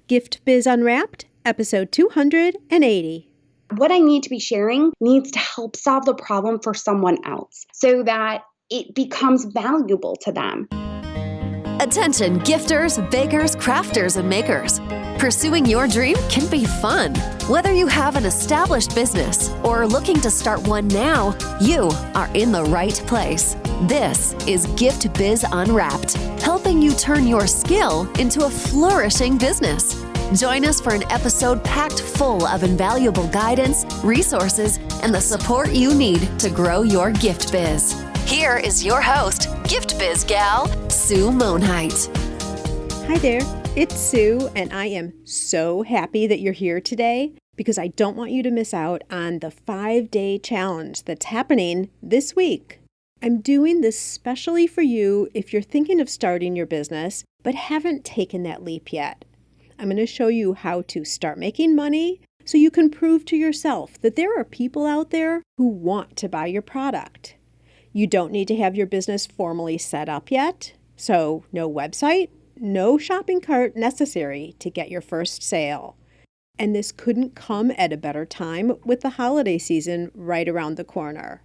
Gift Biz Unwrapped, episode 280. What I need to be sharing needs to help solve the problem for someone else so that it becomes valuable to them. Attention gifters, bakers, crafters, and makers. Pursuing your dream can be fun. Whether you have an established business or are looking to start one now, you are in the right place. This is Gift Biz Unwrapped, helping you turn your skill into a flourishing business. Join us for an episode packed full of invaluable guidance, resources, and the support you need to grow your gift biz. Here is your host, Gift Biz gal, Sue Monheit. Hi there, it's Sue, and I am so happy that you're here today because I don't want you to miss out on the 5-day challenge that's happening this week. I'm doing this specially for you if you're thinking of starting your business but haven't taken that leap yet. I'm going to show you how to start making money so you can prove to yourself that there are people out there who want to buy your product. You don't need to have your business formally set up yet, so no website, no shopping cart necessary to get your first sale. And this couldn't come at a better time with the holiday season right around the corner.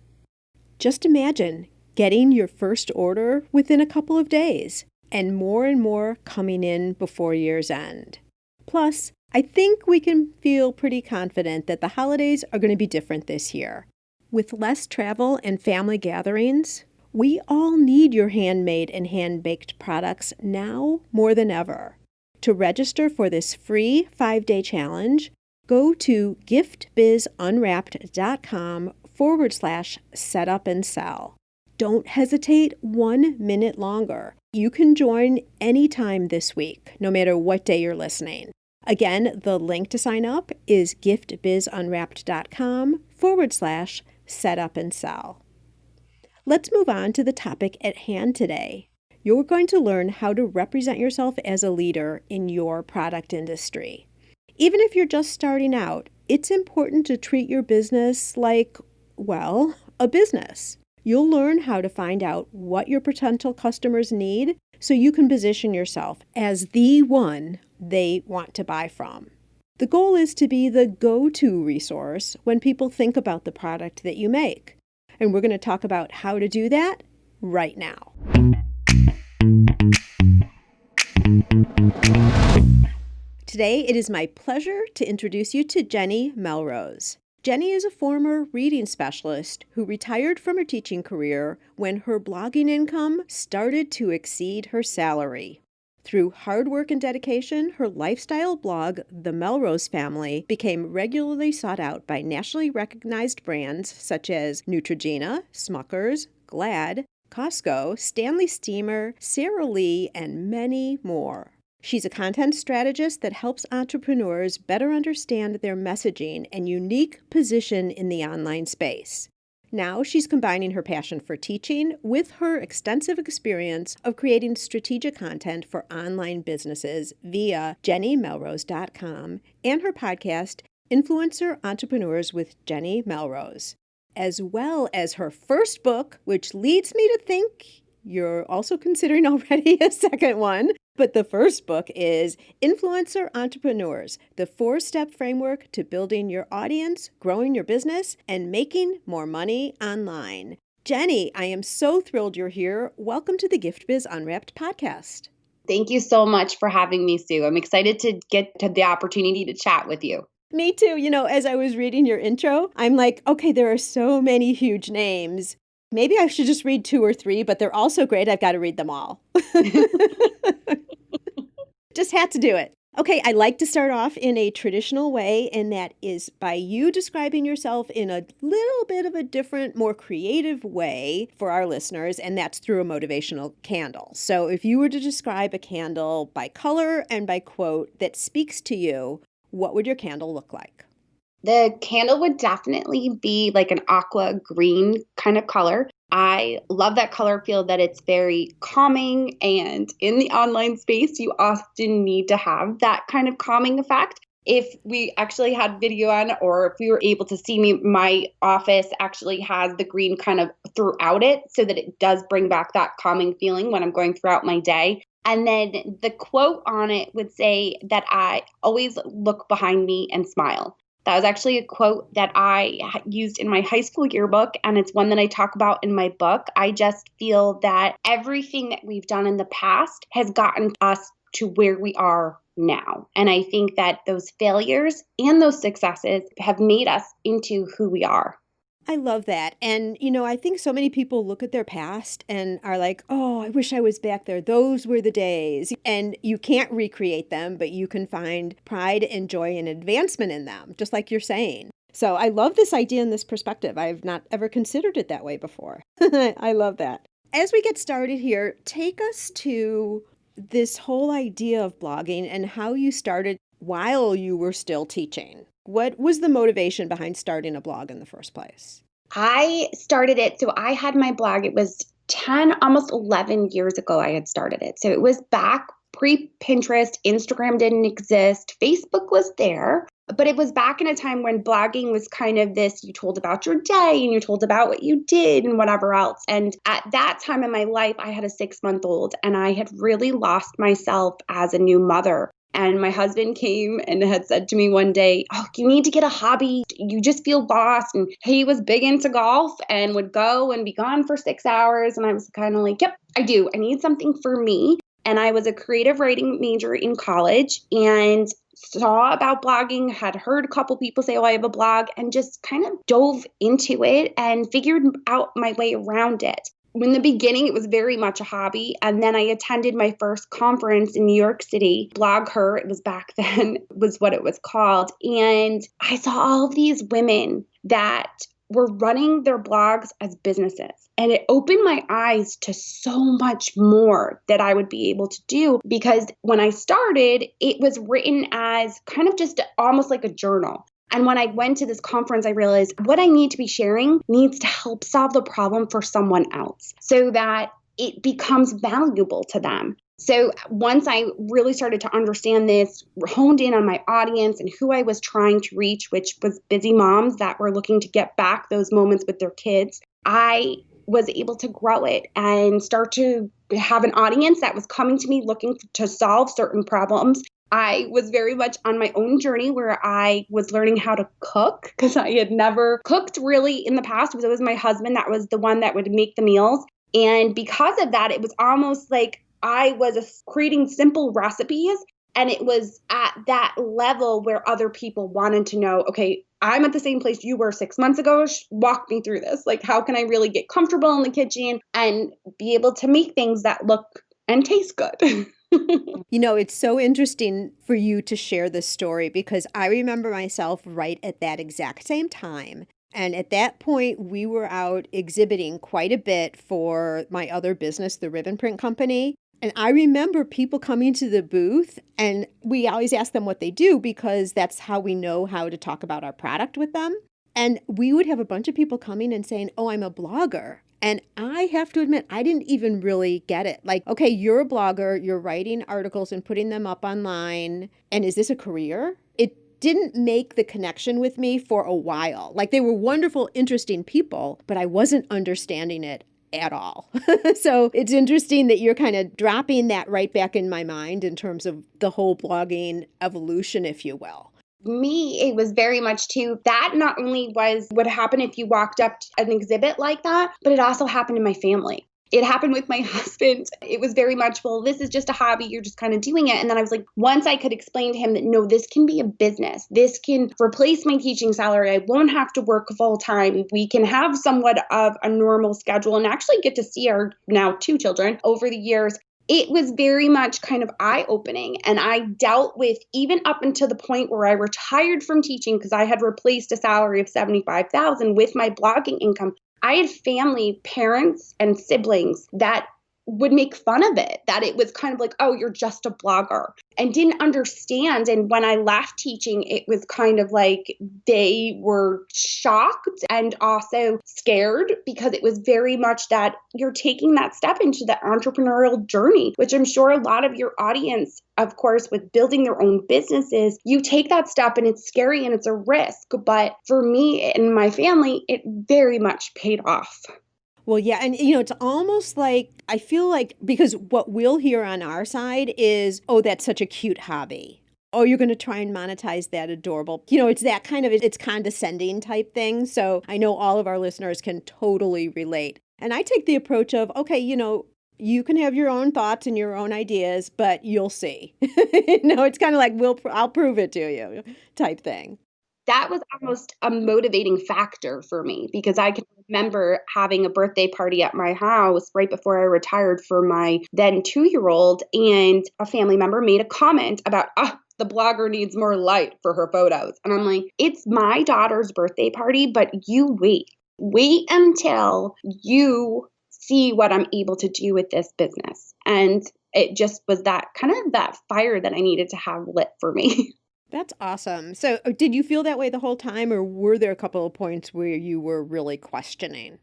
Just imagine getting your first order within a couple of days and more coming in before year's end. Plus, I think we can feel pretty confident that the holidays are going to be different this year. With less travel and family gatherings, we all need your handmade and hand-baked products now more than ever. To register for this free 5-day challenge, go to giftbizunwrapped.com/setup-and-sell. Don't hesitate 1 minute longer. You can join anytime this week, no matter what day you're listening. Again, the link to sign up is giftbizunwrapped.com/setup-and-sell. Let's move on to the topic at hand today. You're going to learn how to represent yourself as a leader in your product industry. Even if you're just starting out, it's important to treat your business like, well, a business. You'll learn how to find out what your potential customers need so you can position yourself as the one they want to buy from. The goal is to be the go-to resource when people think about the product that you make. And we're going to talk about how to do that right now. Today, it is my pleasure to introduce you to Jenny Melrose. Jenny is a former reading specialist who retired from her teaching career when her blogging income started to exceed her salary. Through hard work and dedication, her lifestyle blog, The Melrose Family, became regularly sought out by nationally recognized brands such as Neutrogena, Smuckers, Glad, Costco, Stanley Steamer, Sara Lee, and many more. She's a content strategist that helps entrepreneurs better understand their messaging and unique position in the online space. Now she's combining her passion for teaching with her extensive experience of creating strategic content for online businesses via JennyMelrose.com and her podcast, Influencer Entrepreneurs with Jenny Melrose, as well as her first book, which leads me to think you're also considering already a second one. But the first book is Influencer Entrepreneurs, the 4-step framework to building your audience, growing your business, and making more money online. Jenny, I am so thrilled you're here. Welcome to the Gift Biz Unwrapped podcast. Thank you so much for having me, Sue. I'm excited to get to the opportunity to chat with you. Me too. You know, as I was reading your intro, I'm like, okay, there are so many huge names. Maybe I should just read 2 or 3, but they're all so great, I've got to read them all. Just had to do it. Okay, I like to start off in a traditional way, and that is by you describing yourself in a little bit of a different, more creative way for our listeners, and that's through a motivational candle. So if you were to describe a candle by color and by quote that speaks to you, what would your candle look like? The candle would definitely be like an aqua green kind of color. I love that color, feel that it's very calming, and in the online space, you often need to have that kind of calming effect. If we actually had video on, or if you were able to see me, my office actually has the green kind of throughout it so that it does bring back that calming feeling when I'm going throughout my day. And then the quote on it would say that I always look behind me and smile. That was actually a quote that I used in my high school yearbook, and it's one that I talk about in my book. I just feel that everything that we've done in the past has gotten us to where we are now. And I think that those failures and those successes have made us into who we are. I love that. And, I think so many people look at their past and are like, oh, I wish I was back there. Those were the days. And you can't recreate them, but you can find pride and joy and advancement in them, just like you're saying. So I love this idea and this perspective. I've not ever considered it that way before. I love that. As we get started here, take us to this whole idea of blogging and how you started while you were still teaching. What was the motivation behind starting a blog in the first place? I started it. So I had my blog. It was 10, almost 11 years ago I had started it. So it was back pre-Pinterest. Instagram didn't exist. Facebook was there. But it was back in a time when blogging was kind of this, you told about your day and you told about what you did and whatever else. And at that time in my life, I had a 6-month-old and I had really lost myself as a new mother. And my husband came and had said to me one day, oh, you need to get a hobby. You just feel lost. And he was big into golf and would go and be gone for 6 hours. And I was kind of like, yep, I do. I need something for me. And I was a creative writing major in college and saw about blogging, had heard a couple people say, oh, I have a blog, and just kind of dove into it and figured out my way around it. In the beginning, it was very much a hobby. And then I attended my first conference in New York City, Blog Her, it was back then, was what it was called. And I saw all of these women that were running their blogs as businesses. And it opened my eyes to so much more that I would be able to do, because when I started, it was written as kind of just almost like a journal. And when I went to this conference, I realized what I need to be sharing needs to help solve the problem for someone else so that it becomes valuable to them. So once I really started to understand this, honed in on my audience and who I was trying to reach, which was busy moms that were looking to get back those moments with their kids, I was able to grow it and start to have an audience that was coming to me looking to solve certain problems. I was very much on my own journey where I was learning how to cook because I had never cooked really in the past. It was always my husband that was the one that would make the meals. And because of that, it was almost like I was creating simple recipes. And it was at that level where other people wanted to know, okay, I'm at the same place you were 6 months ago. Walk me through this. Like, how can I really get comfortable in the kitchen and be able to make things that look and taste good? It's so interesting for you to share this story because I remember myself right at that exact same time. And at that point, we were out exhibiting quite a bit for my other business, the Ribbon Print Company. And I remember people coming to the booth, and we always ask them what they do because that's how we know how to talk about our product with them. And we would have a bunch of people coming and saying, oh, I'm a blogger. And I have to admit, I didn't even really get it. Like, okay, you're a blogger, you're writing articles and putting them up online. And is this a career? It didn't make the connection with me for a while. Like, they were wonderful, interesting people, but I wasn't understanding it at all. So it's interesting that you're kind of dropping that right back in my mind in terms of the whole blogging evolution, if you will. Me, it was very much too, that not only was what happened if you walked up to an exhibit like that, but it also happened in my family. It happened with my husband. It was very much, well, this is just a hobby. You're just kind of doing it. And then I was like, once I could explain to him that, no, this can be a business. This can replace my teaching salary. I won't have to work full time. We can have somewhat of a normal schedule and actually get to see our now 2 children over the years. It was very much kind of eye-opening. And I dealt with, even up until the point where I retired from teaching because I had replaced a salary of $75,000 with my blogging income. I had family, parents, and siblings that would make fun of it, that it was kind of like, oh, you're just a blogger, and didn't understand. And when I left teaching, it was kind of like they were shocked and also scared because it was very much that you're taking that step into the entrepreneurial journey, which I'm sure a lot of your audience, of course, with building their own businesses, you take that step and it's scary and it's a risk. But for me and my family, it very much paid off. Well, yeah. And, you know, it's almost like I feel like because what we'll hear on our side is, oh, that's such a cute hobby. Oh, you're going to try and monetize that adorable. You know, it's that kind of, it's condescending type thing. So I know all of our listeners can totally relate. And I take the approach of, okay, you know, you can have your own thoughts and your own ideas, but you'll see. It's kind of like, I'll prove it to you type thing. That was almost a motivating factor for me because I can remember having a birthday party at my house right before I retired for my then 2-year-old, and a family member made a comment about, the blogger needs more light for her photos. And I'm like, it's my daughter's birthday party, but you wait. Wait until you see what I'm able to do with this business. And it just was that kind of that fire that I needed to have lit for me. That's awesome. So, did you feel that way the whole time, or were there a couple of points where you were really questioning?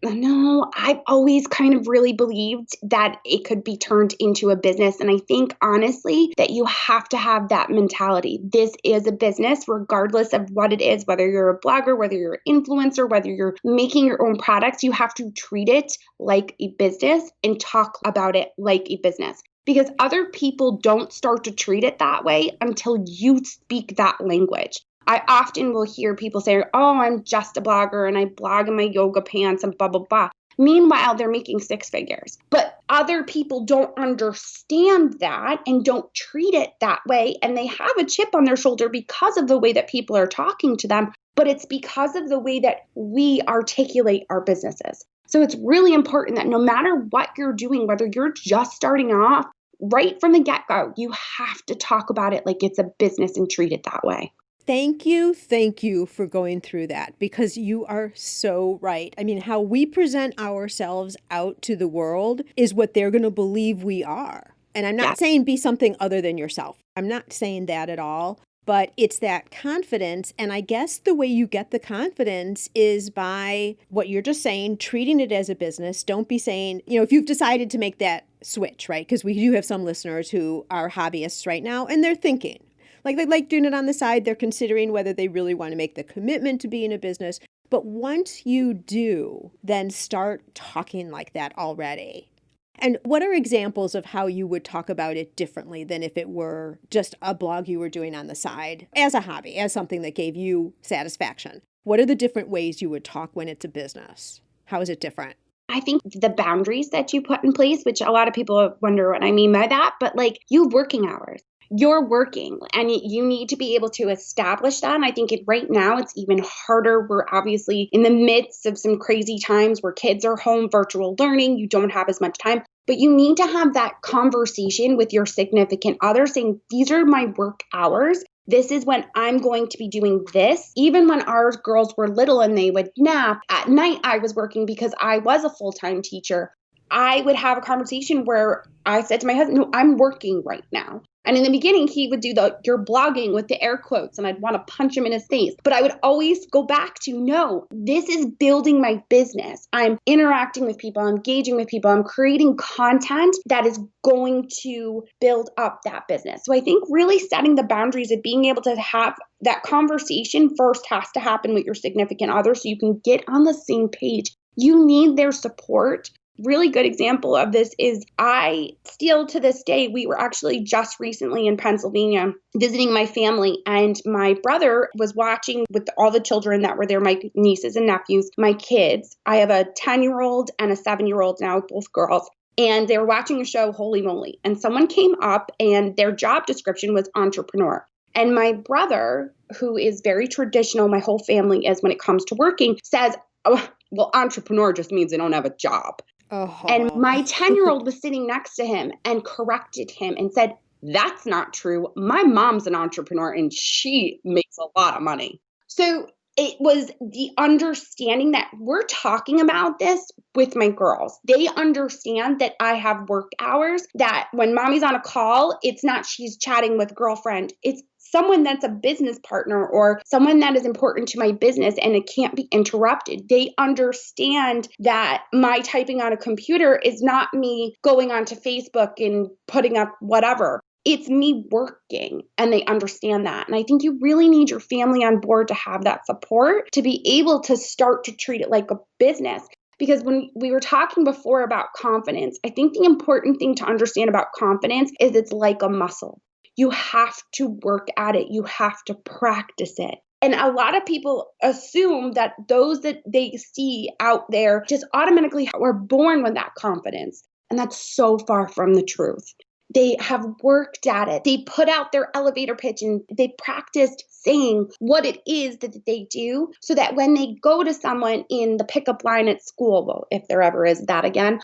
No, I've always kind of really believed that it could be turned into a business. And I think honestly that you have to have that mentality. This is a business, regardless of what it is, whether you're a blogger, whether you're an influencer, whether you're making your own products, you have to treat it like a business and talk about it like a business. Because other people don't start to treat it that way until you speak that language. I often will hear people say, oh, I'm just a blogger and I blog in my yoga pants and blah, blah, blah. Meanwhile, they're making 6 figures. But other people don't understand that and don't treat it that way. And they have a chip on their shoulder because of the way that people are talking to them. But it's because of the way that we articulate our businesses. So it's really important that no matter what you're doing, whether you're just starting off, right from the get-go, you have to talk about it like it's a business and treat it that way. Thank you for going through that because you are so right. I mean, how we present ourselves out to the world is what they're going to believe we are. And I'm not saying be something other than yourself. I'm not saying that at all. But it's that confidence. And I guess the way you get the confidence is by what you're just saying, treating it as a business. Don't be saying, if you've decided to make that switch, right? Because we do have some listeners who are hobbyists right now and they're thinking, like they like doing it on the side. They're considering whether they really want to make the commitment to be in a business. But once you do, then start talking like that already. And what are examples of how you would talk about it differently than if it were just a blog you were doing on the side as a hobby, as something that gave you satisfaction? What are the different ways you would talk when it's a business? How is it different? I think the boundaries that you put in place, which a lot of people wonder what I mean by that, but like you have working hours. You're working and you need to be able to establish that. And I think right now it's even harder. We're obviously in the midst of some crazy times where kids are home, virtual learning. You don't have as much time, but you need to have that conversation with your significant other saying, these are my work hours. This is when I'm going to be doing this. Even when our girls were little and they would nap at night, I was working because I was a full-time teacher. I would have a conversation where I said to my husband, no, I'm working right now. And in the beginning, he would do you're blogging with the air quotes and I'd want to punch him in his face. But I would always go back to, no, this is building my business. I'm interacting with people, I'm engaging with people, I'm creating content that is going to build up that business. So I think really setting the boundaries of being able to have that conversation first has to happen with your significant other so you can get on the same page. You need their support. Really good example of this is I still to this day, we were actually just recently in Pennsylvania visiting my family and my brother was watching with all the children that were there, my nieces and nephews, my kids. I have a 10-year-old and a 7-year-old now, both girls. And they were watching a show, Holy Moly. And someone came up and their job description was entrepreneur. And my brother, who is very traditional, my whole family is when it comes to working, says, oh, well, entrepreneur just means they don't have a job. Oh. And my 10-year-old was sitting next to him and corrected him and said, that's not true. My mom's an entrepreneur and she makes a lot of money. So it was the understanding that we're talking about this with my girls. They understand that I have work hours, that when mommy's on a call, it's not she's chatting with girlfriend. It's someone that's a business partner or someone that is important to my business and it can't be interrupted. They understand that my typing on a computer is not me going onto Facebook and putting up whatever. It's me working and they understand that. And I think you really need your family on board to have that support to be able to start to treat it like a business. Because when we were talking before about confidence, I think the important thing to understand about confidence is it's like a muscle. You have to work at it. You have to practice it. And a lot of people assume that those that they see out there just automatically were born with that confidence. And that's so far from the truth. They have worked at it. They put out their elevator pitch and they practiced saying what it is that they do so that when they go to someone in the pickup line at school, well, if there ever is that again,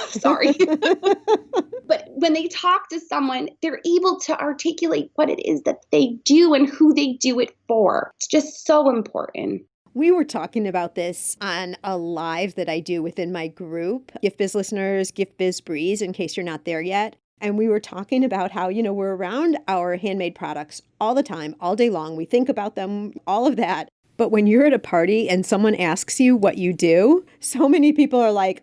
sorry. But when they talk to someone, they're able to articulate what it is that they do and who they do it for. It's just so important. We were talking about this on a live that I do within my group, Gift Biz listeners, Gift Biz Breeze, in case you're not there yet. And we were talking about how, we're around our handmade products all the time, all day long. We think about them, all of that. But when you're at a party and someone asks you what you do, so many people are like,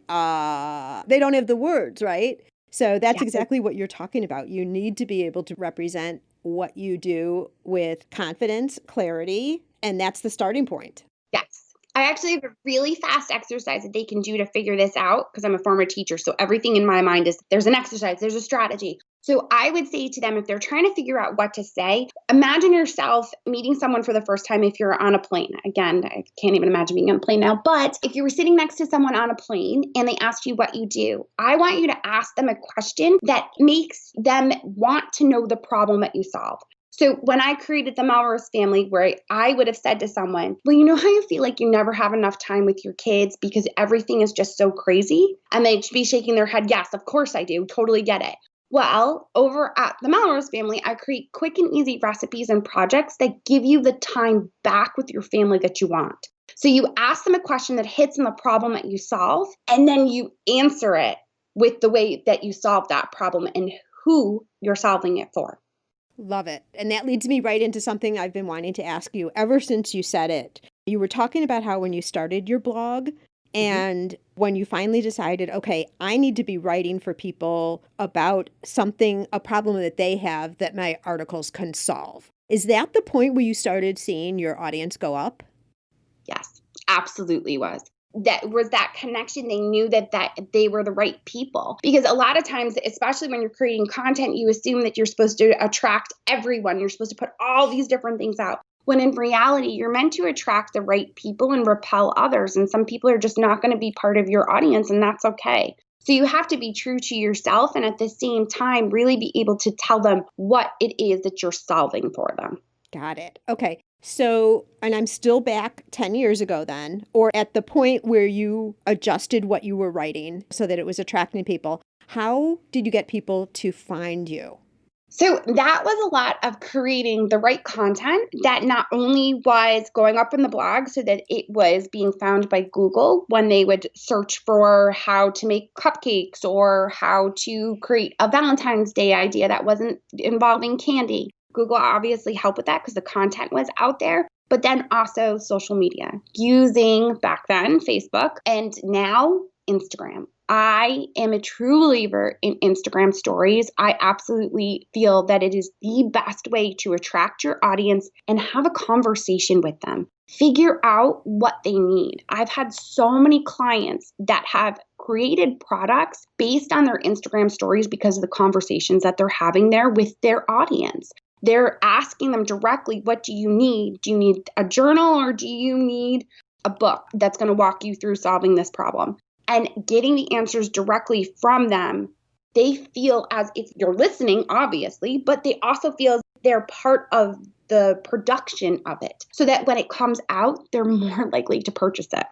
they don't have the words, right? So that's exactly what you're talking about. You need to be able to represent what you do with confidence, clarity, and that's the starting point. Yes. I actually have a really fast exercise that they can do to figure this out because I'm a former teacher. So everything in my mind is there's an exercise, there's a strategy. So I would say to them, if they're trying to figure out what to say, imagine yourself meeting someone for the first time if you're on a plane. Again, I can't even imagine being on a plane now. But if you were sitting next to someone on a plane and they asked you what you do, I want you to ask them a question that makes them want to know the problem that you solve. So when I created the Melrose Family, where I would have said to someone, well, you know how you feel like you never have enough time with your kids because everything is just so crazy? And they'd be shaking their head, yes, of course I do. Totally get it. Well, over at the Melrose Family, I create quick and easy recipes and projects that give you the time back with your family that you want. So you ask them a question that hits on the problem that you solve, and then you answer it with the way that you solve that problem and who you're solving it for. Love it. And that leads me right into something I've been wanting to ask you ever since you said it. You were talking about how when you started your blog and when you finally decided, okay, I need to be writing for people about something, a problem that they have that my articles can solve. Is that the point where you started seeing your audience go up? Yes, absolutely was. That was that connection. They knew that they were the right people. Because a lot of times, especially when you're creating content, you assume that you're supposed to attract everyone. You're supposed to put all these different things out. When in reality, you're meant to attract the right people and repel others. And some people are just not going to be part of your audience, and that's okay. So you have to be true to yourself and at the same time, really be able to tell them what it is that you're solving for them. Got it. Okay. So, and I'm still back 10 years ago then, or at the point where you adjusted what you were writing so that it was attracting people. How did you get people to find you? So that was a lot of creating the right content that not only was going up in the blog so that it was being found by Google when they would search for how to make cupcakes or how to create a Valentine's Day idea that wasn't involving candy. Google obviously helped with that because the content was out there, but then also social media using back then Facebook and now Instagram. I am a true believer in Instagram stories. I absolutely feel that it is the best way to attract your audience and have a conversation with them. Figure out what they need. I've had so many clients that have created products based on their Instagram stories because of the conversations that they're having there with their audience. They're asking them directly, what do you need? Do you need a journal or do you need a book that's going to walk you through solving this problem? And getting the answers directly from them, they feel as if you're listening, obviously, but they also feel they're part of the production of it so that when it comes out, they're more likely to purchase it.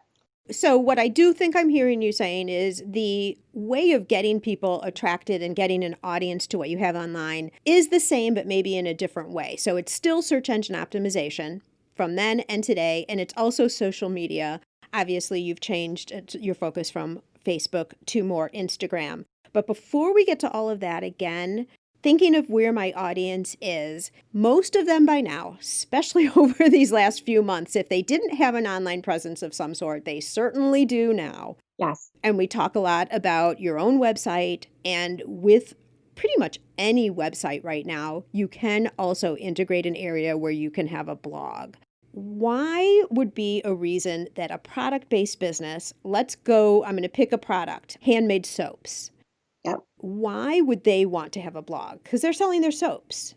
So what I do think I'm hearing you saying is the way of getting people attracted and getting an audience to what you have online is the same, but maybe in a different way. So it's still search engine optimization from then and today, and it's also social media. Obviously, you've changed your focus from Facebook to more Instagram. But before we get to all of that, again, thinking of where my audience is, most of them by now, especially over these last few months, if they didn't have an online presence of some sort, they certainly do now. Yes. And we talk a lot about your own website, and with pretty much any website right now, you can also integrate an area where you can have a blog. Why would be a reason that a product-based business, let's go, I'm going to pick a product, handmade soaps. Yep. Why would they want to have a blog? Because they're selling their soaps.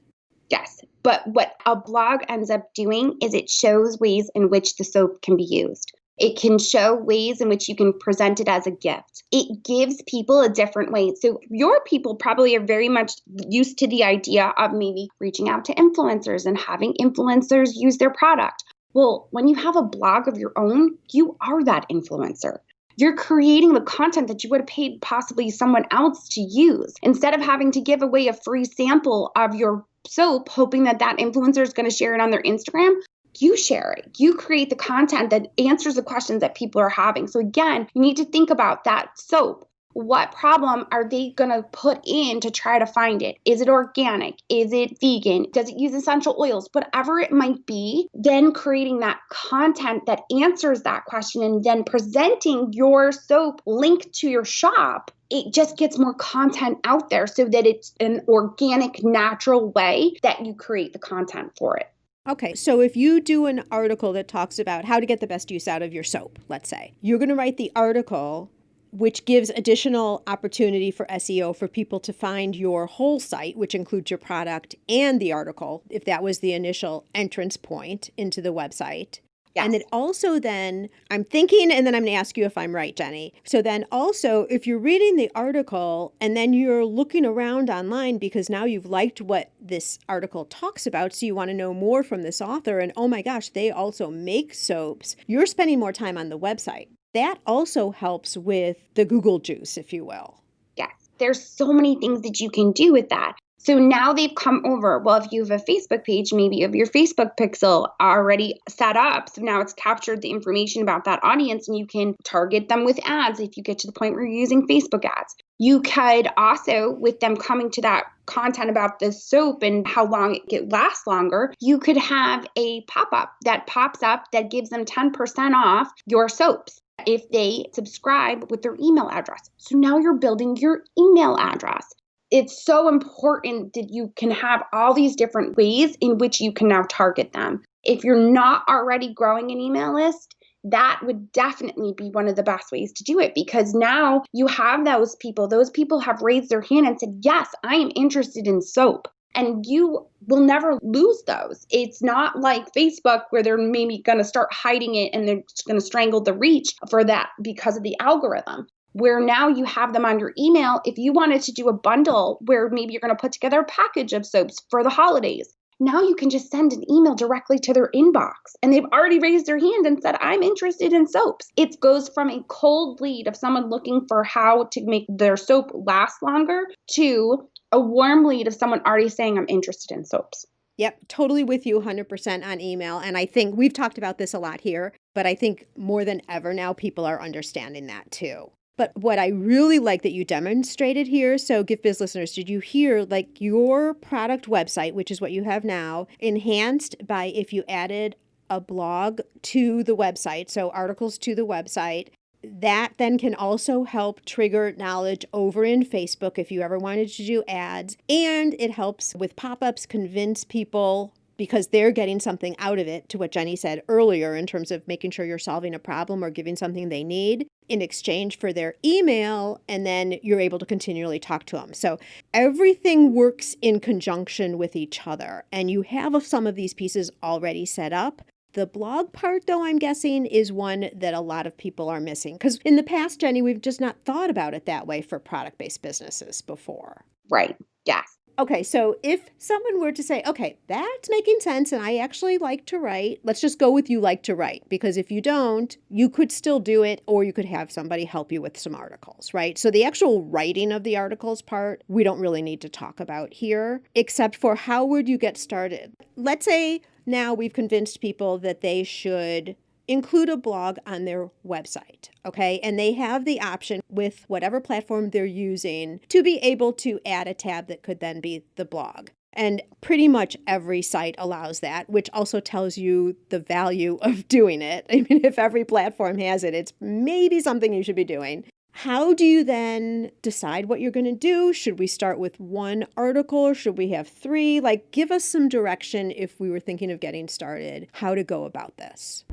Yes. But what a blog ends up doing is it shows ways in which the soap can be used. It can show ways in which you can present it as a gift. It gives people a different way. So your people probably are very much used to the idea of maybe reaching out to influencers and having influencers use their product. Well, when you have a blog of your own, you are that influencer. You're creating the content that you would have paid possibly someone else to use. Instead of having to give away a free sample of your soap, hoping that that influencer is going to share it on their Instagram, you share it. You create the content that answers the questions that people are having. So again, you need to think about that soap. What problem are they going to put in to try to find it? Is it organic? Is it vegan? Does it use essential oils? Whatever it might be, then creating that content that answers that question and then presenting your soap linked to your shop, it just gets more content out there so that it's an organic, natural way that you create the content for it. Okay, so if you do an article that talks about how to get the best use out of your soap, let's say, you're going to write the article which gives additional opportunity for SEO for people to find your whole site, which includes your product and the article, if that was the initial entrance point into the website. Yes. And it also then, I'm thinking, and then I'm going to ask you if I'm right, Jenny. So then also, if you're reading the article and then you're looking around online because now you've liked what this article talks about, so you want to know more from this author, and oh my gosh, they also make soaps, you're spending more time on the website. That also helps with the Google juice, if you will. Yes, there's so many things that you can do with that. So now they've come over. Well, if you have a Facebook page, maybe you have your Facebook pixel already set up. So now it's captured the information about that audience and you can target them with ads if you get to the point where you're using Facebook ads. You could also, with them coming to that content about the soap and how long it lasts longer, you could have a pop-up that pops up that gives them 10% off your soaps if they subscribe with their email address. So now you're building your email address. It's so important that you can have all these different ways in which you can now target them. If you're not already growing an email list, that would definitely be one of the best ways to do it because now you have those people. Those people have raised their hand and said, yes, I am interested in soap. And you will never lose those. It's not like Facebook where they're maybe going to start hiding it and they're just going to strangle the reach for that because of the algorithm. Where now you have them on your email, if you wanted to do a bundle where maybe you're going to put together a package of soaps for the holidays, now you can just send an email directly to their inbox. And they've already raised their hand and said, I'm interested in soaps. It goes from a cold lead of someone looking for how to make their soap last longer to a warm lead of someone already saying, I'm interested in soaps. Yep, totally with you 100% on email. And I think we've talked about this a lot here, but I think more than ever now people are understanding that too. But what I really like that you demonstrated here, so Gift Biz listeners, did you hear like your product website, which is what you have now, enhanced by if you added a blog to the website, so articles to the website, that then can also help trigger knowledge over in Facebook if you ever wanted to do ads. And it helps with pop-ups, convince people because they're getting something out of it, to what Jenny said earlier in terms of making sure you're solving a problem or giving something they need in exchange for their email, and then you're able to continually talk to them. So everything works in conjunction with each other, and you have some of these pieces already set up. The blog part, though, I'm guessing, is one that a lot of people are missing. Because in the past, Jenny, we've just not thought about it that way for product-based businesses before. Right. Yes. Okay, so if someone were to say, okay, that's making sense and I actually like to write, let's just go with you like to write, because if you don't, you could still do it or you could have somebody help you with some articles, right? So the actual writing of the articles part, we don't really need to talk about here, except for how would you get started? Let's say now we've convinced people that they should include a blog on their website, okay? And they have the option with whatever platform they're using to be able to add a tab that could then be the blog. And pretty much every site allows that, which also tells you the value of doing it. I mean, if every platform has it, it's maybe something you should be doing. How do you then decide what you're going to do? Should we start with one article or should we have three? Like, give us some direction if we were thinking of getting started, how to go about this.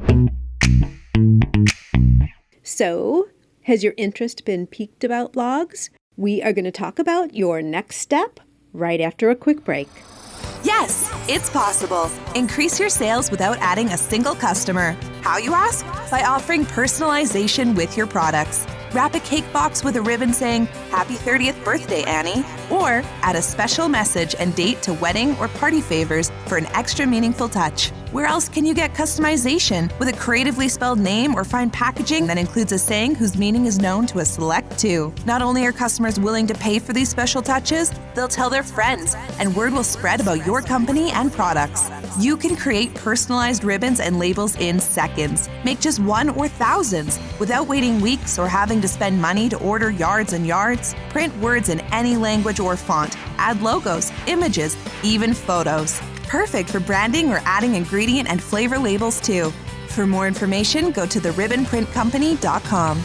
So, has your interest been piqued about blogs? We are going to talk about your next step right after a quick break. Yes, it's possible. Increase your sales without adding a single customer. How, you ask? By offering personalization with your products. Wrap a cake box with a ribbon saying, "Happy 30th birthday, Annie." Or add a special message and date to wedding or party favors for an extra meaningful touch. Where else can you get customization with a creatively spelled name or fine packaging that includes a saying whose meaning is known to a select few? Not only are customers willing to pay for these special touches, they'll tell their friends, and word will spread about your company and products. You can create personalized ribbons and labels in seconds. Make just one or thousands without waiting weeks or having to spend money to order yards and yards. Print words in any language or font. Add logos, images, even photos. Perfect for branding or adding ingredient and flavor labels too. For more information, go to theribbonprintcompany.com.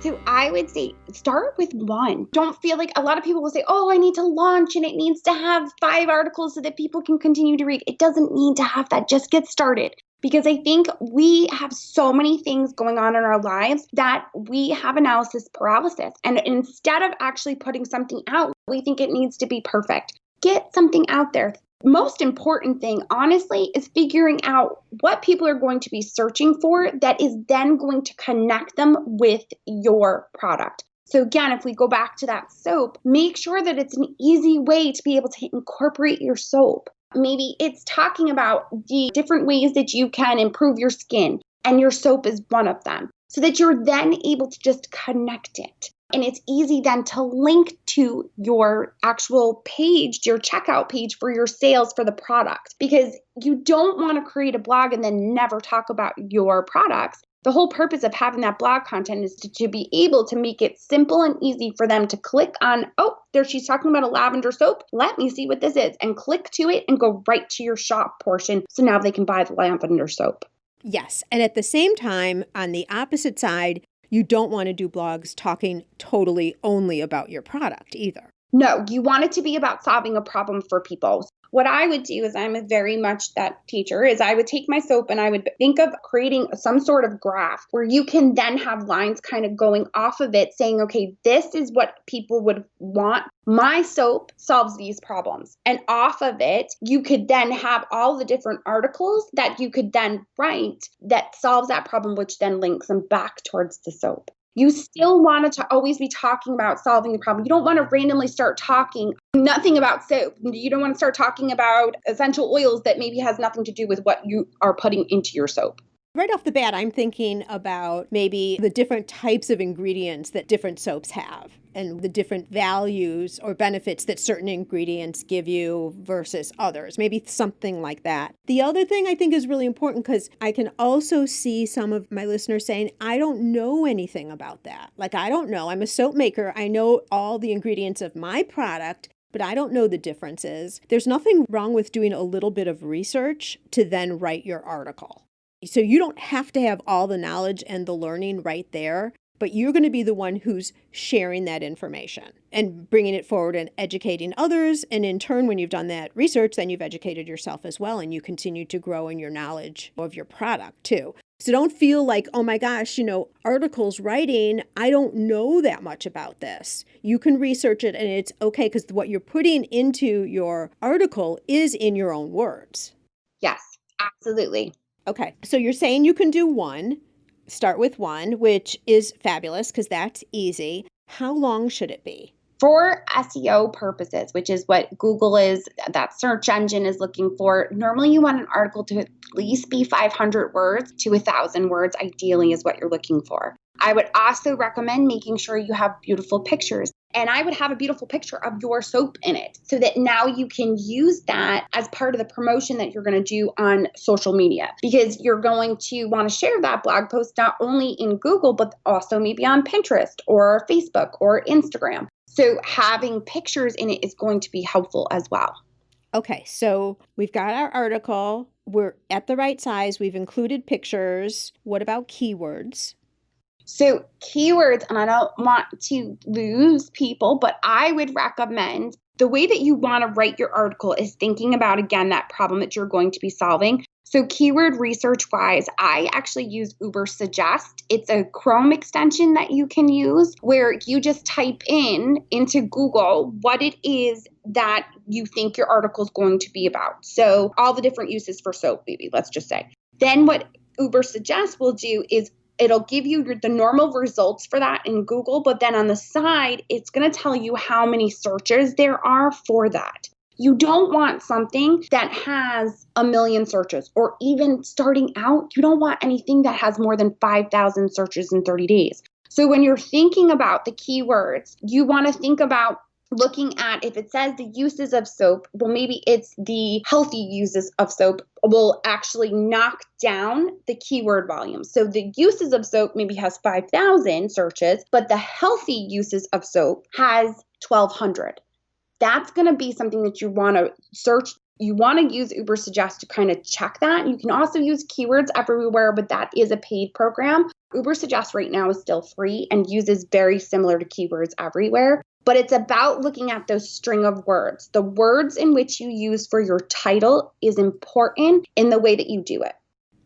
So I would say start with one. Don't feel like a lot of people will say, oh, I need to launch and it needs to have 5 articles so that people can continue to read. It doesn't need to have that. Just get started. Because I think we have so many things going on in our lives that we have analysis paralysis. And instead of actually putting something out, we think it needs to be perfect. Get something out there. Most important thing, honestly, is figuring out what people are going to be searching for that is then going to connect them with your product. So again, if we go back to that soap, make sure that it's an easy way to be able to incorporate your soap. Maybe it's talking about the different ways that you can improve your skin, and your soap is one of them, so that you're then able to just connect it. And it's easy then to link to your actual page, your checkout page for your sales for the product, because you don't want to create a blog and then never talk about your products. The whole purpose of having that blog content is to be able to make it simple and easy for them to click on, oh, there she's talking about a lavender soap. Let me see what this is, and click to it and go right to your shop portion. So now they can buy the lavender soap. Yes. And at the same time, on the opposite side, you don't want to do blogs talking totally only about your product either. No, you want it to be about solving a problem for people. What I would do is I'm very much that teacher is I would take my soap and I would think of creating some sort of graph where you can then have lines kind of going off of it saying, okay, this is what people would want. My soap solves these problems. And off of it, you could then have all the different articles that you could then write that solves that problem, which then links them back towards the soap. You still want to always be talking about solving the problem. You don't want to randomly start talking nothing about soap. You don't want to start talking about essential oils that maybe has nothing to do with what you are putting into your soap. Right off the bat, I'm thinking about maybe the different types of ingredients that different soaps have and the different values or benefits that certain ingredients give you versus others, maybe something like that. The other thing I think is really important because I can also see some of my listeners saying, I don't know anything about that. Like, I don't know. I'm a soap maker. I know all the ingredients of my product, but I don't know the differences. There's nothing wrong with doing a little bit of research to then write your article. So you don't have to have all the knowledge and the learning right there, but you're going to be the one who's sharing that information and bringing it forward and educating others. And in turn, when you've done that research, then you've educated yourself as well, and you continue to grow in your knowledge of your product too. So don't feel like, oh my gosh, articles writing, I don't know that much about this. You can research it and it's okay because what you're putting into your article is in your own words. Yes, absolutely. Okay, so you're saying you can do one, start with one, which is fabulous because that's easy. How long should it be? For SEO purposes, which is what Google is, that search engine is looking for, normally you want an article to at least be 500 words to 1,000 words, ideally is what you're looking for. I would also recommend making sure you have beautiful pictures. And I would have a beautiful picture of your soap in it so that now you can use that as part of the promotion that you're going to do on social media, because you're going to want to share that blog post not only in Google, but also maybe on Pinterest or Facebook or Instagram. So having pictures in it is going to be helpful as well. Okay, so we've got our article. We're at the right size. We've included pictures. What about keywords? So keywords, and I don't want to lose people, but I would recommend the way that you want to write your article is thinking about, again, that problem that you're going to be solving. So keyword research wise, I actually use Ubersuggest. It's a Chrome extension that you can use where you just type into Google what it is that you think your article is going to be about. So all the different uses for soap, maybe, let's just say. Then what Ubersuggest will do is it'll give you the normal results for that in Google, but then on the side, it's going to tell you how many searches there are for that. You don't want something that has 1 million searches, or even starting out, you don't want anything that has more than 5,000 searches in 30 days. So when you're thinking about the keywords, you want to think about looking at, if it says the uses of soap, well, maybe it's the healthy uses of soap will actually knock down the keyword volume. So the uses of soap maybe has 5,000 searches, but the healthy uses of soap has 1,200. That's going to be something that you want to search. You want to use Ubersuggest to kind of check that. You can also use Keywords Everywhere, but that is a paid program. Ubersuggest right now is still free and uses very similar to Keywords Everywhere. But it's about looking at those string of words. The words in which you use for your title is important in the way that you do it.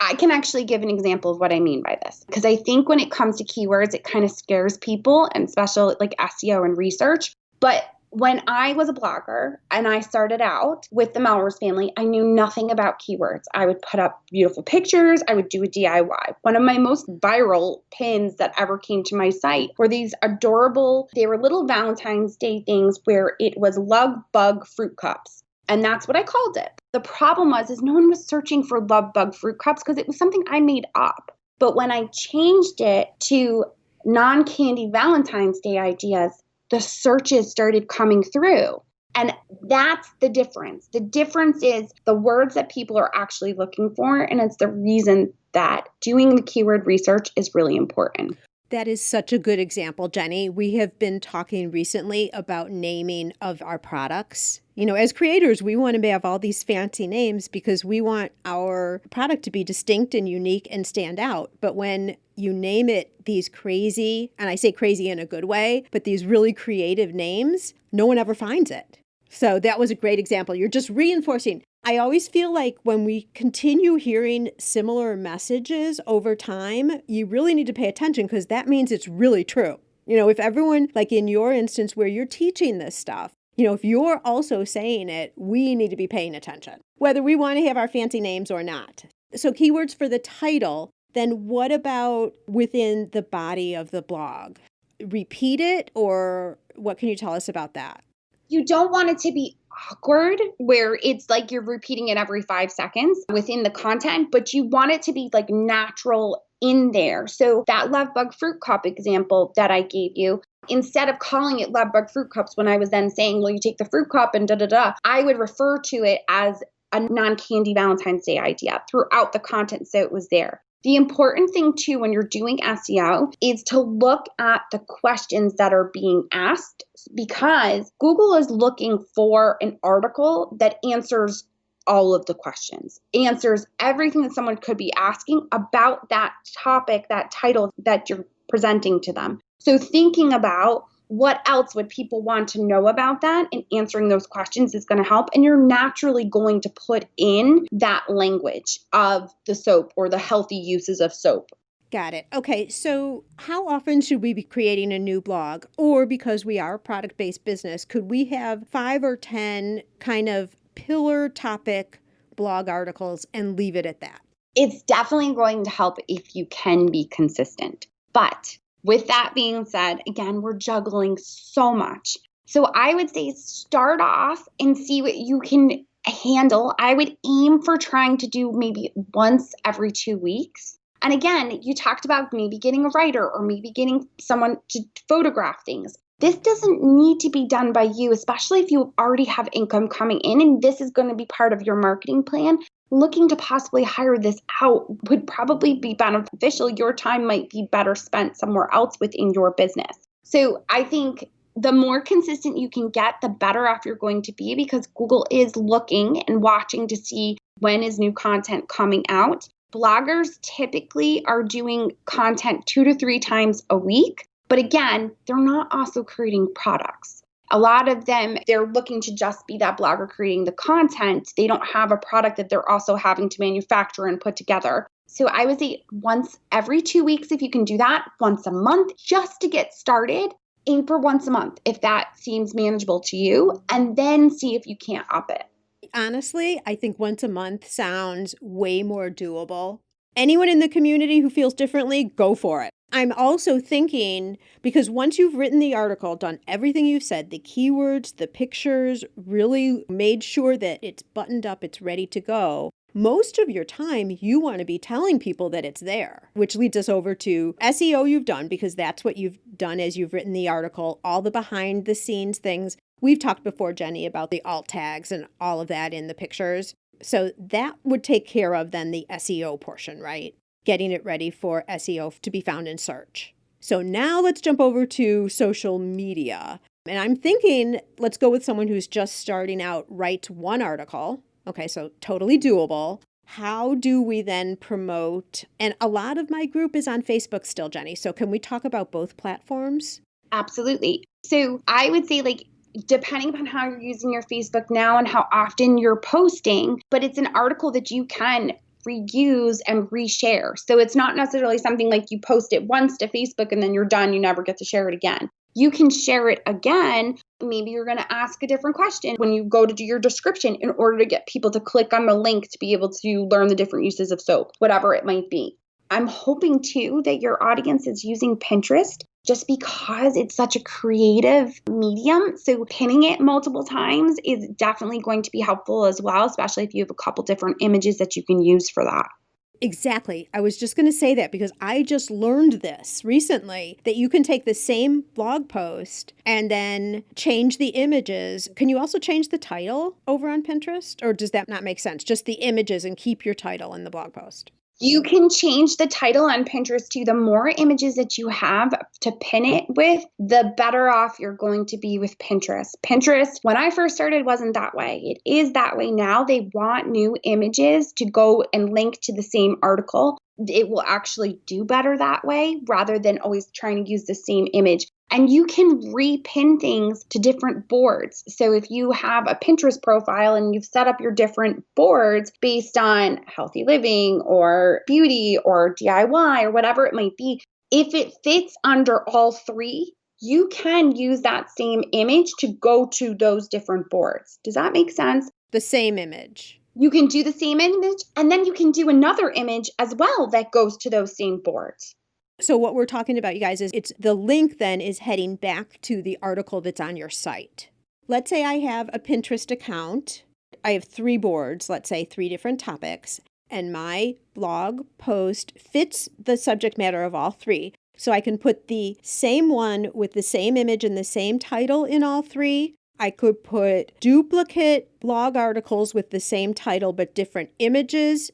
I can actually give an example of what I mean by this, because I think when it comes to keywords, it kind of scares people, and especially like SEO and research. But when I was a blogger and I started out with the Melrose family, I knew nothing about keywords. I would put up beautiful pictures. I would do a DIY. One of my most viral pins that ever came to my site were these adorable, they were little Valentine's Day things where it was love bug fruit cups. And that's what I called it. The problem is no one was searching for love bug fruit cups because it was something I made up. But when I changed it to non-candy Valentine's Day ideas, the searches started coming through. And that's the difference. The difference is the words that people are actually looking for. And it's the reason that doing the keyword research is really important. That is such a good example, Jenny. We have been talking recently about naming of our products. You know, as creators, we want to have all these fancy names because we want our product to be distinct and unique and stand out. But when you name it these crazy, and I say crazy in a good way, but these really creative names, no one ever finds it. So that was a great example. You're just reinforcing. I always feel like when we continue hearing similar messages over time, you really need to pay attention because that means it's really true. You know, if everyone, like in your instance where you're teaching this stuff, you know, if you're also saying it, we need to be paying attention, whether we want to have our fancy names or not. So keywords for the title, then what about within the body of the blog? Repeat it, or what can you tell us about that? You don't want it to be awkward where it's like you're repeating it every 5 seconds within the content, but you want it to be like natural in there. So that love bug fruit cup example that I gave you, instead of calling it love bug fruit cups, when I was then saying, well, you take the fruit cup and I would refer to it as a non-candy Valentine's Day idea throughout the content so it was there. The important thing too when you're doing SEO is to look at the questions that are being asked, because Google is looking for an article that answers all of the questions, answers everything that someone could be asking about that topic, that title that you're presenting to them. So thinking about what else would people want to know about that and answering those questions is going to help. And you're naturally going to put in that language of the soap or the healthy uses of soap. Got it. Okay, so how often should we be creating a new blog? Or because we are a product-based business, could we have 5 or 10 kind of pillar topic blog articles and leave it at that? It's definitely going to help if you can be consistent. But with that being said, again, we're juggling so much. So I would say start off and see what you can handle. I would aim for trying to do maybe once every 2 weeks. And again, you talked about maybe getting a writer or maybe getting someone to photograph things. This doesn't need to be done by you, especially if you already have income coming in and this is going to be part of your marketing plan. Looking to possibly hire this out would probably be beneficial. Your time might be better spent somewhere else within your business. So I think the more consistent you can get, the better off you're going to be, because Google is looking and watching to see when is new content coming out. Bloggers typically are doing content 2 to 3 times a week, but again, they're not also creating products. A lot of them, they're looking to just be that blogger creating the content. They don't have a product that they're also having to manufacture and put together. So I would say once every 2 weeks, if you can do that, once a month, just to get started. Aim for once a month if that seems manageable to you, and then see if you can't up it. Honestly, I think once a month sounds way more doable. Anyone in the community who feels differently, go for it. I'm also thinking, because once you've written the article, done everything you've said, the keywords, the pictures, really made sure that it's buttoned up, it's ready to go, most of your time you want to be telling people that it's there, which leads us over to SEO you've done, because that's what you've done as you've written the article, all the behind the scenes things. We've talked before, Jenny, about the alt tags and all of that in the pictures. So that would take care of then the SEO portion, right? Getting it ready for SEO to be found in search. So now let's jump over to social media. And I'm thinking, let's go with someone who's just starting out, write one article. Okay, so totally doable. How do we then promote? And a lot of my group is on Facebook still, Jenny. So can we talk about both platforms? Absolutely. So I would say, depending upon how you're using your Facebook now and how often you're posting, but it's an article that you can reuse and reshare. So it's not necessarily something like you post it once to Facebook and then you're done, you never get to share it again. You can share it again. Maybe you're going to ask a different question when you go to do your description in order to get people to click on the link to be able to learn the different uses of soap, whatever it might be. I'm hoping too that your audience is using Pinterest just because it's such a creative medium. So pinning it multiple times is definitely going to be helpful as well, especially if you have a couple different images that you can use for that. Exactly. I was just going to say that because I just learned this recently, that you can take the same blog post and then change the images. Can you also change the title over on Pinterest? Or does that not make sense? Just the images and keep your title in the blog post? You can change the title on Pinterest too. The more images that you have to pin it with, the better off you're going to be with Pinterest. Pinterest, when I first started, wasn't that way. It is that way now. They want new images to go and link to the same article. It will actually do better that way rather than always trying to use the same image. And you can repin things to different boards. So if you have a Pinterest profile and you've set up your different boards based on healthy living or beauty or DIY or whatever it might be, if it fits under all three, you can use that same image to go to those different boards. Does that make sense? The same image. You can do the same image, and then you can do another image as well that goes to those same boards. So what we're talking about, you guys, is it's the link then is heading back to the article that's on your site. Let's say I have a Pinterest account. I have 3 boards, let's say 3 different topics, and my blog post fits the subject matter of all 3. So I can put the same one with the same image and the same title in all 3. I could put duplicate blog articles with the same title but different images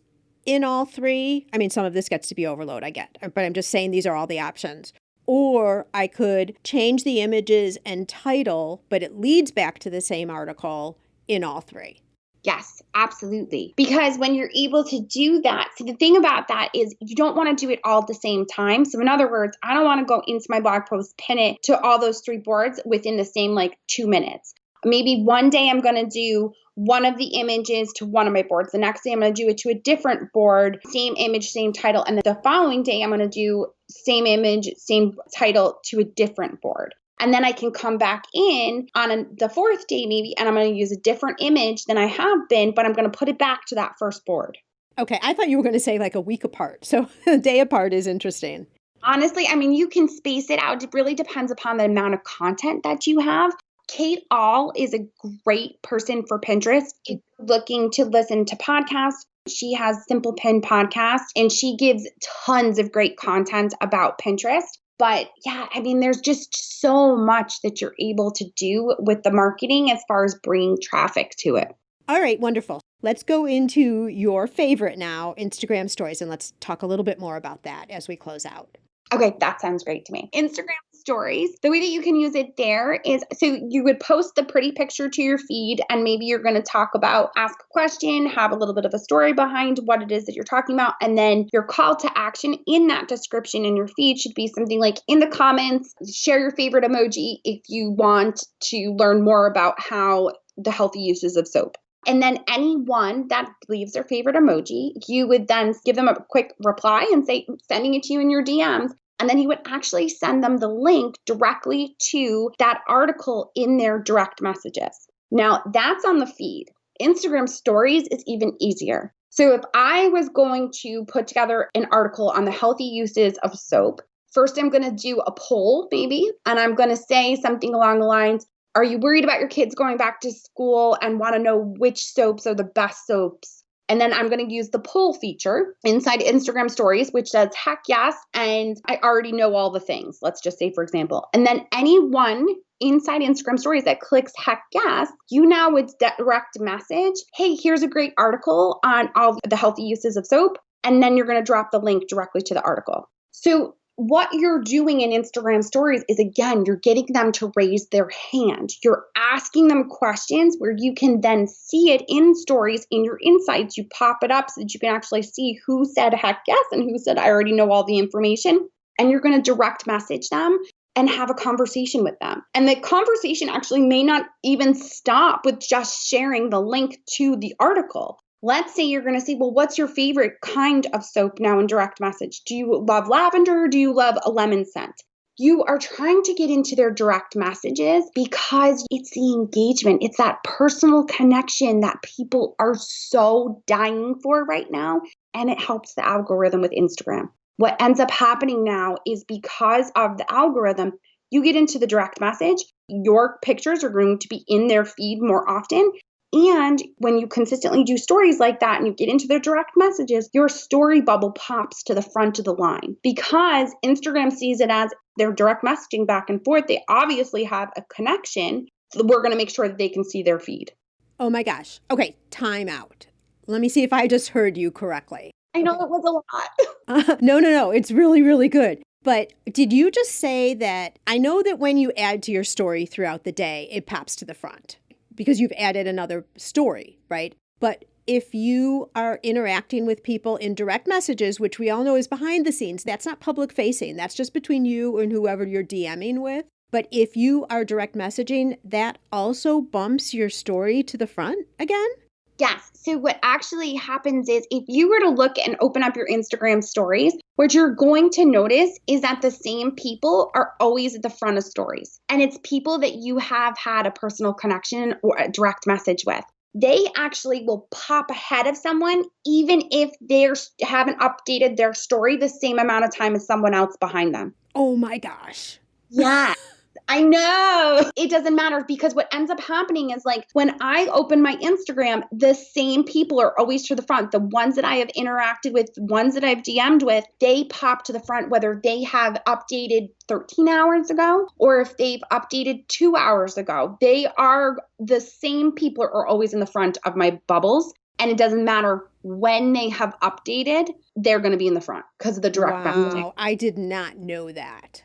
in all 3. I mean, some of this gets to be overload, I get, but I'm just saying these are all the options. Or I could change the images and title, but it leads back to the same article in all 3. Yes, absolutely. Because when you're able to do that, so the thing about that is you don't want to do it all at the same time. So in other words, I don't want to go into my blog post, pin it to all those 3 boards within the same 2 minutes. Maybe one day I'm going to do one of the images to one of my boards. The next day I'm going to do it to a different board, same image, same title. And then the following day I'm going to do same image, same title to a different board. And then I can come back in on the 4th day maybe, and I'm going to use a different image than I have been, but I'm going to put it back to that first board. Okay, I thought you were going to say a week apart. So a day apart is interesting. Honestly, I mean, you can space it out. It really depends upon the amount of content that you have. Kate All is a great person for Pinterest. If you're looking to listen to podcasts, she has Simple Pin Podcast, and she gives tons of great content about Pinterest. But yeah, I mean, there's just so much that you're able to do with the marketing as far as bringing traffic to it. All right, wonderful. Let's go into your favorite now, Instagram stories, and let's talk a little bit more about that as we close out. Okay, that sounds great to me. Instagram stories, the way that you can use it there is, so you would post the pretty picture to your feed, and maybe you're going to talk about, ask a question, have a little bit of a story behind what it is that you're talking about. And then your call to action in that description in your feed should be something like, in the comments, share your favorite emoji if you want to learn more about how the healthy uses of soap. And then anyone that leaves their favorite emoji, you would then give them a quick reply and say, sending it to you in your DMs. And then you would actually send them the link directly to that article in their direct messages. Now, that's on the feed. Instagram stories is even easier. So if I was going to put together an article on the healthy uses of soap, first I'm going to do a poll maybe, and I'm going to say something along the lines, are you worried about your kids going back to school and want to know which soaps are the best soaps? And then I'm going to use the poll feature inside Instagram stories, which says, heck yes. And I already know all the things. Let's just say, for example, and then anyone inside Instagram stories that clicks heck yes, you now would direct message, hey, here's a great article on all the healthy uses of soap. And then you're going to drop the link directly to the article. So what you're doing in Instagram stories is, again, you're getting them to raise their hand. You're asking them questions where you can then see it in stories in your insights. You pop it up so that you can actually see who said heck yes and who said I already know all the information. And you're going to direct message them and have a conversation with them. And the conversation actually may not even stop with just sharing the link to the article. Let's say you're going to say, well, what's your favorite kind of soap now in direct message? Do you love lavender? Do you love a lemon scent? You are trying to get into their direct messages because it's the engagement. It's that personal connection that people are so dying for right now. And it helps the algorithm with Instagram. What ends up happening now is because of the algorithm, you get into the direct message, your pictures are going to be in their feed more often. And when you consistently do stories like that and you get into their direct messages, your story bubble pops to the front of the line because Instagram sees it as their direct messaging back and forth. They obviously have a connection. So we're going to make sure that they can see their feed. Oh my gosh. Okay, time out. Let me see if I just heard you correctly. I know it was a lot. No. It's really, really good. But did you just say that, I know that when you add to your story throughout the day, it pops to the front, because you've added another story, right? But if you are interacting with people in direct messages, which we all know is behind the scenes, that's not public facing. That's just between you and whoever you're DMing with. But if you are direct messaging, that also bumps your story to the front again? Yes. So what actually happens is if you were to look and open up your Instagram stories, what you're going to notice is that the same people are always at the front of stories. And it's people that you have had a personal connection or a direct message with. They actually will pop ahead of someone, even if they haven't updated their story the same amount of time as someone else behind them. Oh my gosh. Yeah. I know. It doesn't matter because what ends up happening is like when I open my Instagram, the same people are always to the front. The ones that I have interacted with, ones that I've DM'd with, they pop to the front, whether they have updated 13 hours ago or if they've updated 2 hours ago. They are the same people are always in the front of my bubbles. And it doesn't matter when they have updated, they're going to be in the front because of the direct messaging. Wow, I did not know that.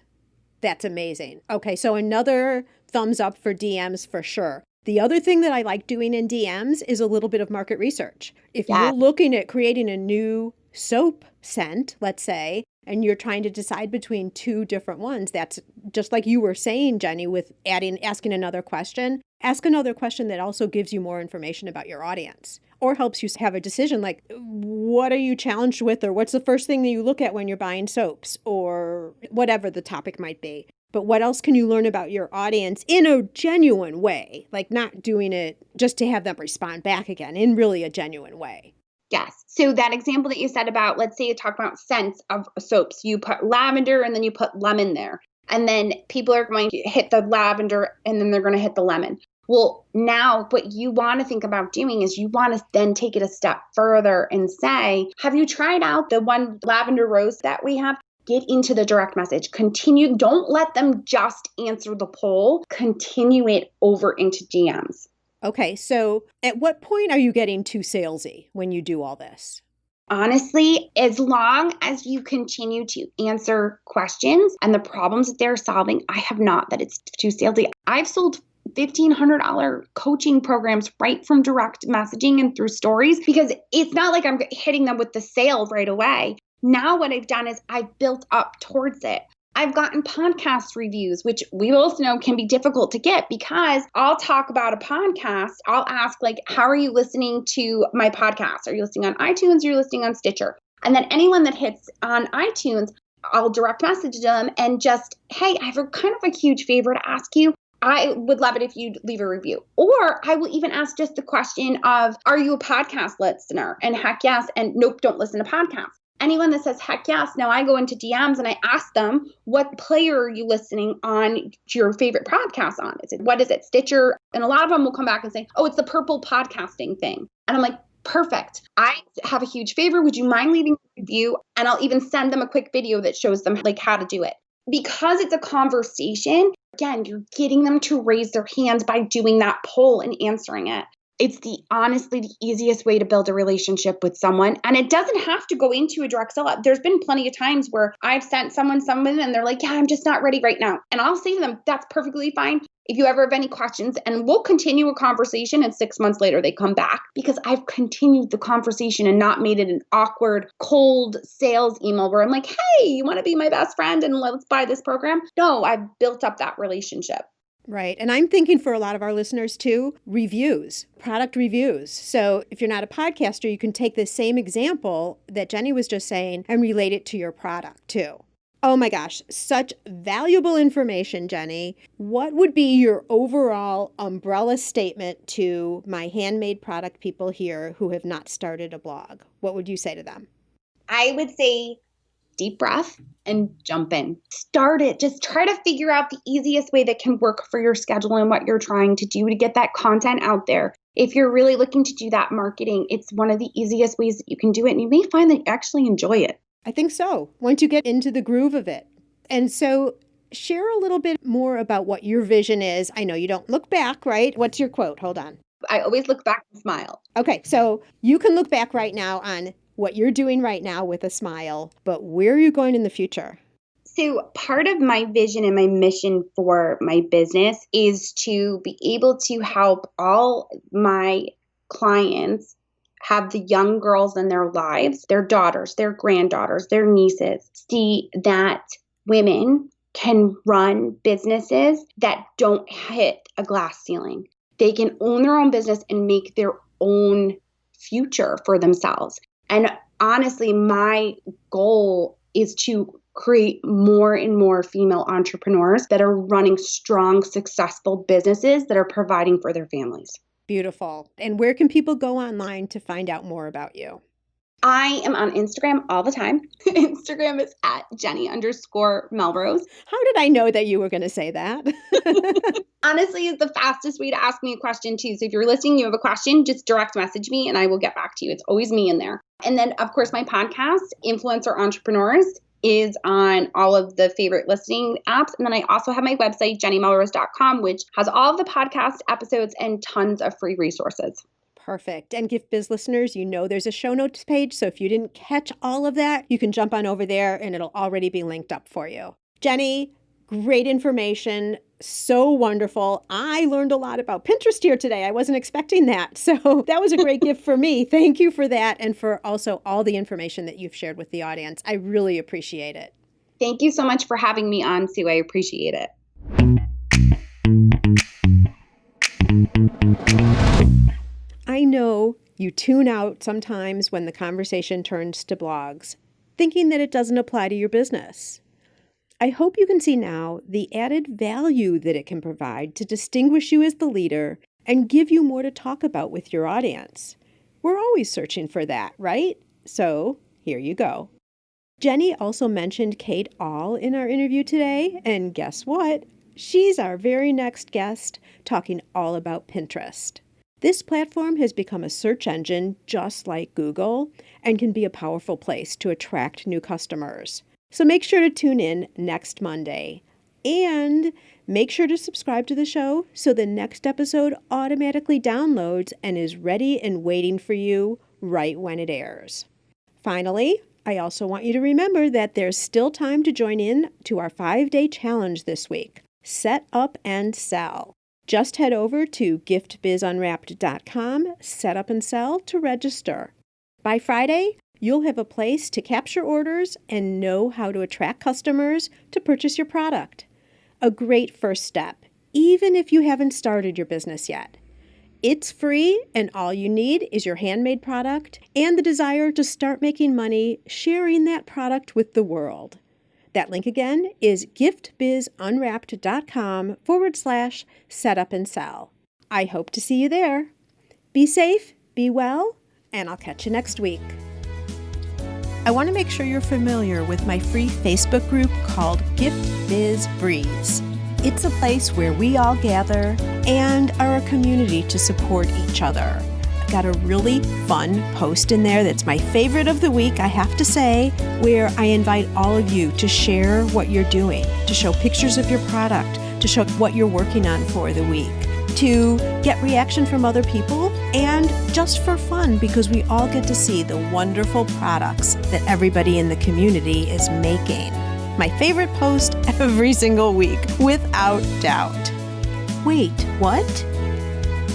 That's amazing. Okay, so another thumbs up for DMs for sure. The other thing that I like doing in DMs is a little bit of market research. If you're looking at creating a new soap scent, let's say, and you're trying to decide between two different ones, that's just like you were saying, Jenny, with asking another question. Ask another question that also gives you more information about your audience or helps you have a decision like, what are you challenged with, or what's the first thing that you look at when you're buying soaps, or whatever the topic might be. But what else can you learn about your audience in a genuine way, like not doing it just to have them respond back again, in really a genuine way? Yes. So that example that you said about, let's say you talk about scents of soaps, you put lavender and then you put lemon there. And then people are going to hit the lavender and then they're going to hit the lemon. Well, now what you want to think about doing is you want to then take it a step further and say, have you tried out the one lavender rose that we have? Get into the direct message. Continue. Don't let them just answer the poll. Continue it over into DMs. Okay, so at what point are you getting too salesy when you do all this? Honestly, as long as you continue to answer questions and the problems that they're solving, I have not that it's too salesy. I've sold $1,500 coaching programs right from direct messaging and through stories because it's not like I'm hitting them with the sale right away. Now what I've done is I've built up towards it. I've gotten podcast reviews, which we both know can be difficult to get because I'll talk about a podcast. I'll ask like, how are you listening to my podcast? Are you listening on iTunes? Or are you listening on Stitcher? And then anyone that hits on iTunes, I'll direct message them and just, hey, I have a kind of a huge favor to ask you. I would love it if you'd leave a review. Or I will even ask just the question of, are you a podcast listener? And heck yes. And nope, don't listen to podcasts. Anyone that says heck yes, now I go into DMs and I ask them, what player are you listening on your favorite podcast on? What is it, Stitcher? And a lot of them will come back and say, oh, it's the purple podcasting thing. And I'm like, perfect. I have a huge favor. Would you mind leaving a review? And I'll even send them a quick video that shows them like how to do it. Because it's a conversation, again, you're getting them to raise their hands by doing that poll and answering it. It's honestly the easiest way to build a relationship with someone. And it doesn't have to go into a direct sell. There's been plenty of times where I've sent someone and they're like, yeah, I'm just not ready right now. And I'll say to them, that's perfectly fine. If you ever have any questions, and we'll continue a conversation, and 6 months later they come back because I've continued the conversation and not made it an awkward, cold sales email where I'm like, hey, you want to be my best friend and let's buy this program? No, I've built up that relationship. Right. And I'm thinking for a lot of our listeners too, reviews, product reviews. So if you're not a podcaster, you can take this same example that Jenny was just saying and relate it to your product too. Oh my gosh, such valuable information, Jenny. What would be your overall umbrella statement to my handmade product people here who have not started a blog? What would you say to them? I would say deep breath and jump in. Start it. Just try to figure out the easiest way that can work for your schedule and what you're trying to do to get that content out there. If you're really looking to do that marketing, it's one of the easiest ways that you can do it. And you may find that you actually enjoy it. I think so, once you get into the groove of it. And so share a little bit more about what your vision is. I know you don't look back, right? What's your quote? Hold on. I always look back and smile. Okay, so you can look back right now on what you're doing right now with a smile, but where are you going in the future? So part of my vision and my mission for my business is to be able to help all my clients have the young girls in their lives, their daughters, their granddaughters, their nieces, see that women can run businesses that don't hit a glass ceiling. They can own their own business and make their own future for themselves. And honestly, my goal is to create more and more female entrepreneurs that are running strong, successful businesses that are providing for their families. Beautiful. And where can people go online to find out more about you? I am on Instagram all the time. Instagram is at Jenny_Melrose. How did I know that you were going to say that? Honestly, it's the fastest way to ask me a question too. So if you're listening, you have a question, just direct message me and I will get back to you. It's always me in there. And then of course, my podcast, Influencer Entrepreneurs, is on all of the favorite listening apps. And then I also have my website, jennymelrose.com, which has all of the podcast episodes and tons of free resources. Perfect. And Gift Biz listeners, you know there's a show notes page. So if you didn't catch all of that, you can jump on over there and it'll already be linked up for you. Jenny, great information. So wonderful. I learned a lot about Pinterest here today. I wasn't expecting that. So that was a great gift for me. Thank you for that. And for also all the information that you've shared with the audience. I really appreciate it. Thank you so much for having me on, Sue. I appreciate it. I know you tune out sometimes when the conversation turns to blogs, thinking that it doesn't apply to your business. I hope you can see now the added value that it can provide to distinguish you as the leader and give you more to talk about with your audience. We're always searching for that, right? So here you go. Jenny also mentioned Kate All in our interview today, and guess what? She's our very next guest talking all about Pinterest. This platform has become a search engine just like Google and can be a powerful place to attract new customers. So make sure to tune in next Monday. And make sure to subscribe to the show so the next episode automatically downloads and is ready and waiting for you right when it airs. Finally, I also want you to remember that there's still time to join in to our 5-day challenge this week. Set up and sell. Just head over to giftbizunwrapped.com, set up and sell to register. By Friday, you'll have a place to capture orders and know how to attract customers to purchase your product. A great first step, even if you haven't started your business yet. It's free, and all you need is your handmade product and the desire to start making money sharing that product with the world. That link again is giftbizunwrapped.com/setup and sell. I hope to see you there. Be safe, be well, and I'll catch you next week. I want to make sure you're familiar with my free Facebook group called Gift Biz Breeze. It's a place where we all gather and are a community to support each other. I've got a really fun post in there that's my favorite of the week, I have to say, where I invite all of you to share what you're doing, to show pictures of your product, to show what you're working on for the week, to get reaction from other people, and just for fun because we all get to see the wonderful products that everybody in the community is making. My favorite post every single week, without doubt. Wait, what?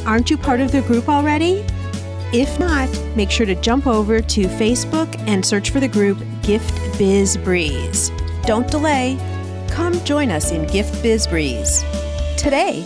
Aren't you part of the group already? If not, make sure to jump over to Facebook and search for the group Gift Biz Breeze. Don't delay. Come join us in Gift Biz Breeze today.